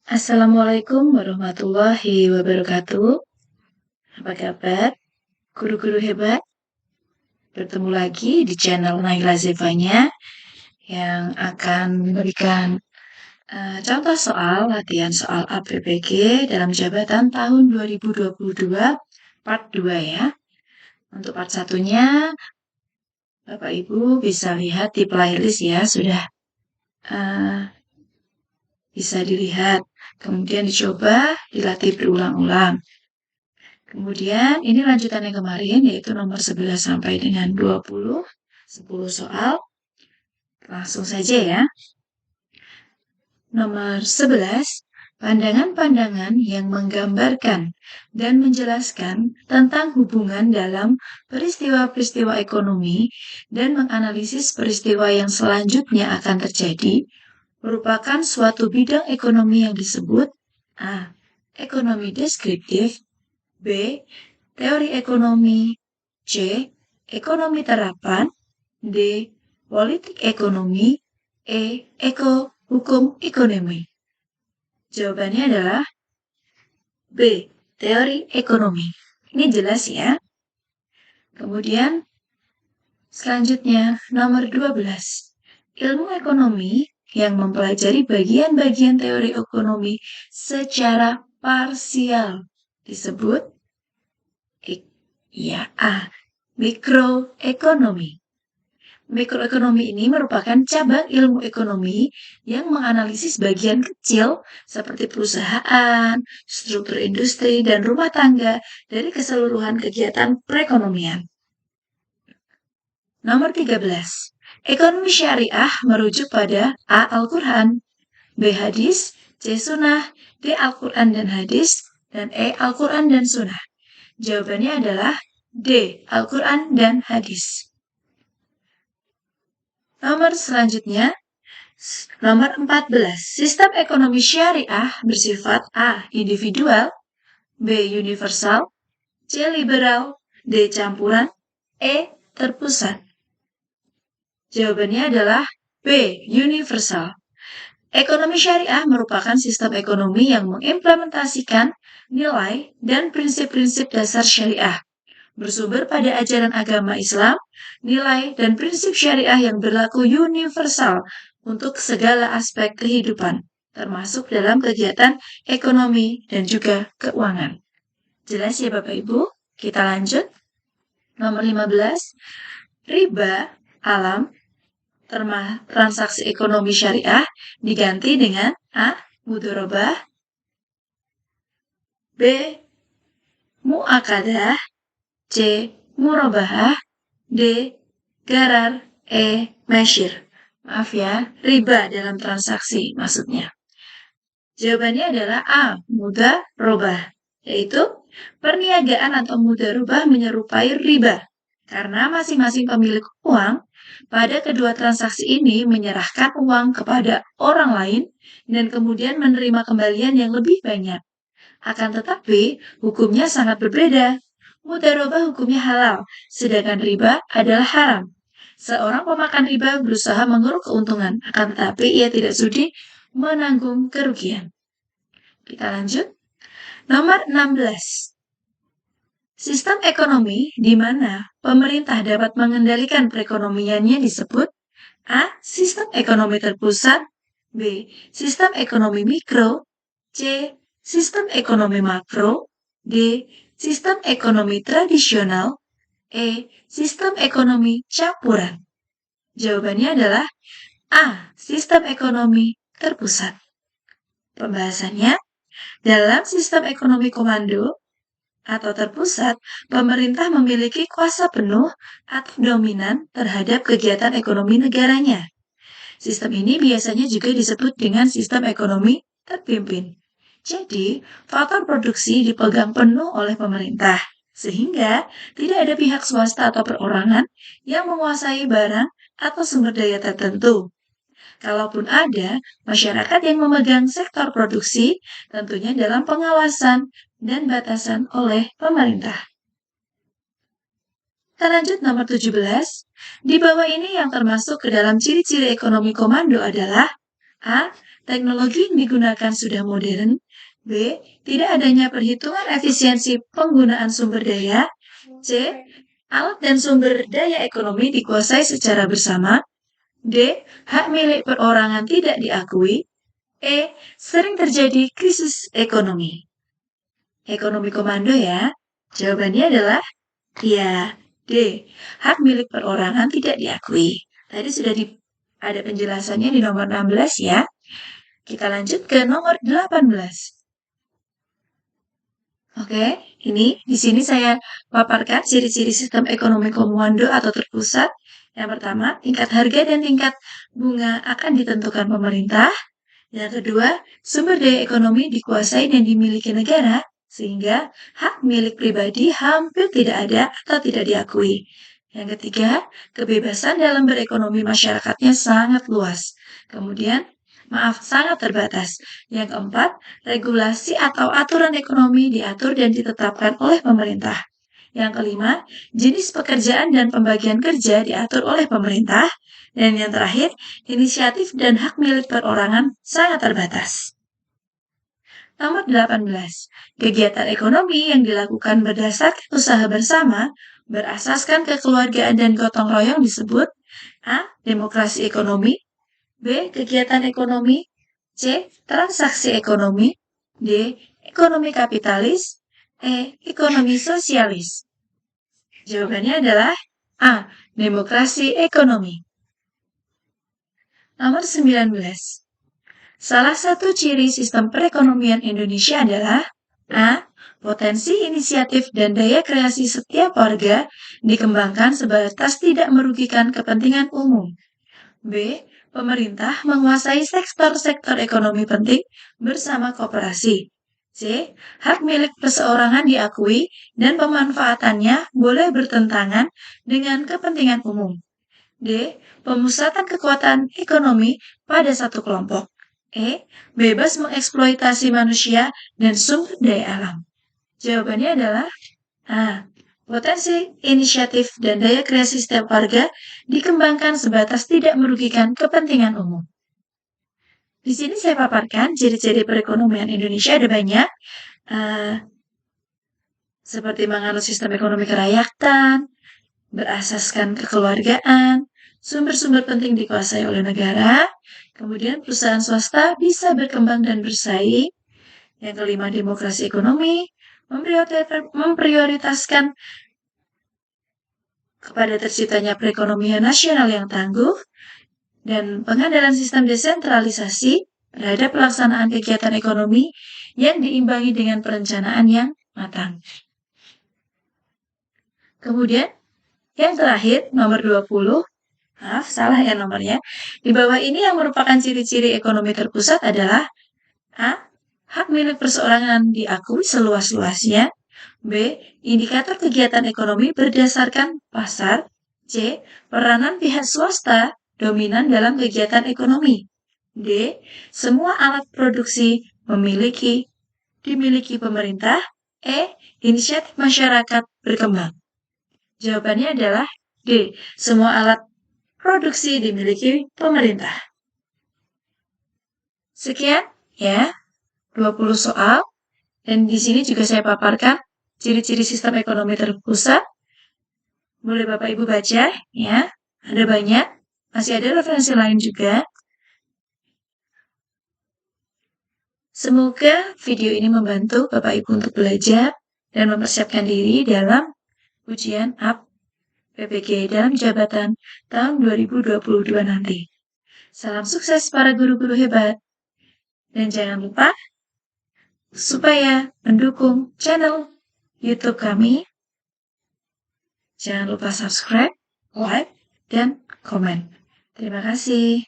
Assalamualaikum warahmatullahi wabarakatuh. Apa kabar, guru-guru hebat? Bertemu lagi di channel Naila Zevanya yang akan memberikan contoh soal latihan soal APPG dalam jabatan tahun 2022 part 2 ya. Untuk part satunya, Bapak Ibu bisa lihat di playlist ya, sudah bisa dilihat. Kemudian dicoba dilatih berulang-ulang. Kemudian ini lanjutannya kemarin yaitu nomor 11 sampai dengan 20, 10 soal. Langsung saja ya. Nomor 11, pandangan-pandangan yang menggambarkan dan menjelaskan tentang hubungan dalam peristiwa-peristiwa ekonomi dan menganalisis peristiwa yang selanjutnya akan terjadi merupakan suatu bidang ekonomi yang disebut A. Ekonomi deskriptif, B. Teori ekonomi, C. Ekonomi terapan, D. Politik ekonomi, E. Hukum ekonomi. Jawabannya adalah B. Teori ekonomi. Ini jelas ya. Kemudian selanjutnya nomor 12. Ilmu ekonomi yang mempelajari bagian-bagian teori ekonomi secara parsial disebut A. Mikroekonomi. Mikroekonomi ini merupakan cabang ilmu ekonomi yang menganalisis bagian kecil seperti perusahaan, struktur industri, dan rumah tangga dari keseluruhan kegiatan perekonomian. Nomor 13. Ekonomi syariah merujuk pada A. Al-Quran, B. Hadis, C. Sunnah, D. Al-Quran dan Hadis, dan E. Al-Quran dan Sunnah. Jawabannya adalah D. Al-Quran dan Hadis. Nomor selanjutnya, nomor 14. Sistem ekonomi syariah bersifat A. Individual, B. Universal, C. Liberal, D. Campuran, E. Terpusat. Jawabannya adalah B. Universal. Ekonomi syariah merupakan sistem ekonomi yang mengimplementasikan nilai dan prinsip-prinsip dasar syariah, bersumber pada ajaran agama Islam, nilai dan prinsip syariah yang berlaku universal untuk segala aspek kehidupan, termasuk dalam kegiatan ekonomi dan juga keuangan. Jelas ya Bapak Ibu? Kita lanjut. Nomor 15. Riba alam transaksi ekonomi syariah diganti dengan A. Mudharabah, B. Mu'akadah, C. Murabahah, D. Garar, E. Masyir. Maaf ya, riba dalam transaksi maksudnya. Jawabannya adalah A. Mudharabah, yaitu perniagaan atau mudharabah menyerupai riba karena masing-masing pemilik uang pada kedua transaksi ini menyerahkan uang kepada orang lain dan kemudian menerima kembalian yang lebih banyak. Akan tetapi, hukumnya sangat berbeda. Mudharabah hukumnya halal, sedangkan riba adalah haram. Seorang pemakan riba berusaha mengeruk keuntungan, akan tetapi ia tidak sudi menanggung kerugian. Kita lanjut. Nomor 16. Sistem ekonomi di mana pemerintah dapat mengendalikan perekonomiannya disebut A. Sistem ekonomi terpusat, B. Sistem ekonomi mikro, C. Sistem ekonomi makro, D. Sistem ekonomi tradisional, E. Sistem ekonomi campuran. Jawabannya adalah A. Sistem ekonomi terpusat. Pembahasannya, dalam sistem ekonomi komando atau terpusat, pemerintah memiliki kuasa penuh atau dominan terhadap kegiatan ekonomi negaranya. Sistem ini biasanya juga disebut dengan sistem ekonomi terpimpin. Jadi, faktor produksi dipegang penuh oleh pemerintah, sehingga tidak ada pihak swasta atau perorangan yang menguasai barang atau sumber daya tertentu. Kalaupun ada, masyarakat yang memegang sektor produksi tentunya dalam pengawasan dan batasan oleh pemerintah. Kita lanjut nomor 17. Di bawah ini yang termasuk ke dalam ciri-ciri ekonomi komando adalah A. Teknologi yang digunakan sudah modern. B. Tidak adanya perhitungan efisiensi penggunaan sumber daya. C. Alat dan sumber daya ekonomi dikuasai secara bersama. D. Hak milik perorangan tidak diakui. E. Sering terjadi krisis ekonomi. Ekonomi komando ya. Jawabannya adalah ya, D. Hak milik perorangan tidak diakui. Tadi sudah ada penjelasannya di nomor 16 ya. Kita lanjut ke nomor 18. Oke, ini di sini saya paparkan ciri-ciri sistem ekonomi komando atau terpusat. Yang pertama, tingkat harga dan tingkat bunga akan ditentukan pemerintah. Yang kedua, sumber daya ekonomi dikuasai dan dimiliki negara, sehingga hak milik pribadi hampir tidak ada atau tidak diakui. Yang ketiga, kebebasan dalam berekonomi masyarakatnya sangat luas. Kemudian, sangat terbatas. Yang keempat, regulasi atau aturan ekonomi diatur dan ditetapkan oleh pemerintah. Yang kelima, jenis pekerjaan dan pembagian kerja diatur oleh pemerintah. Dan yang terakhir, inisiatif dan hak milik perorangan sangat terbatas. Nomor 18. Kegiatan ekonomi yang dilakukan berdasarkan usaha bersama, berasaskan kekeluargaan dan gotong royong disebut A. Demokrasi ekonomi. B. Kegiatan ekonomi. C. Transaksi ekonomi. D. Ekonomi kapitalis. E. Ekonomi sosialis. Jawabannya adalah A. Demokrasi ekonomi. Nomor 19. Salah satu ciri sistem perekonomian Indonesia adalah A. Potensi inisiatif dan daya kreasi setiap warga dikembangkan sebatas tidak merugikan kepentingan umum. B. Pemerintah menguasai sektor-sektor ekonomi penting bersama koperasi. C. Hak milik perseorangan diakui dan pemanfaatannya boleh bertentangan dengan kepentingan umum. D. Pemusatan kekuatan ekonomi pada satu kelompok. E. Bebas mengeksploitasi manusia dan sumber daya alam. Jawabannya adalah A. Potensi, inisiatif, dan daya kreasi setiap warga dikembangkan sebatas tidak merugikan kepentingan umum. Di sini saya paparkan ciri-ciri perekonomian Indonesia ada banyak, seperti menganut sistem ekonomi kerakyatan, berasaskan kekeluargaan, sumber-sumber penting dikuasai oleh negara, kemudian perusahaan swasta bisa berkembang dan bersaing. Yang kelima, demokrasi ekonomi, memprioritaskan kepada terciptanya perekonomian nasional yang tangguh, dan pengandalan sistem desentralisasi terhadap pelaksanaan kegiatan ekonomi yang diimbangi dengan perencanaan yang matang. Kemudian, yang terakhir, nomor 20, maaf, salah ya nomornya. Di bawah ini yang merupakan ciri-ciri ekonomi terpusat adalah A. Hak milik perseorangan diakui seluas-luasnya. B. Indikator kegiatan ekonomi berdasarkan pasar. C. Peranan pihak swasta dominan dalam kegiatan ekonomi. D. Semua alat produksi dimiliki pemerintah. E. Inisiatif masyarakat berkembang. Jawabannya adalah D. Semua alat produksi dimiliki pemerintah. Sekian ya, 20 soal. Dan di sini juga saya paparkan ciri-ciri sistem ekonomi terpusat. Boleh Bapak Ibu baca ya. Ada banyak. Masih ada referensi lain juga. Semoga video ini membantu Bapak Ibu untuk belajar dan mempersiapkan diri dalam ujian AP PPG dalam jabatan tahun 2022 nanti. Salam sukses para guru-guru hebat. Dan jangan lupa supaya mendukung channel YouTube kami, jangan lupa subscribe, like, dan komen. Terima kasih.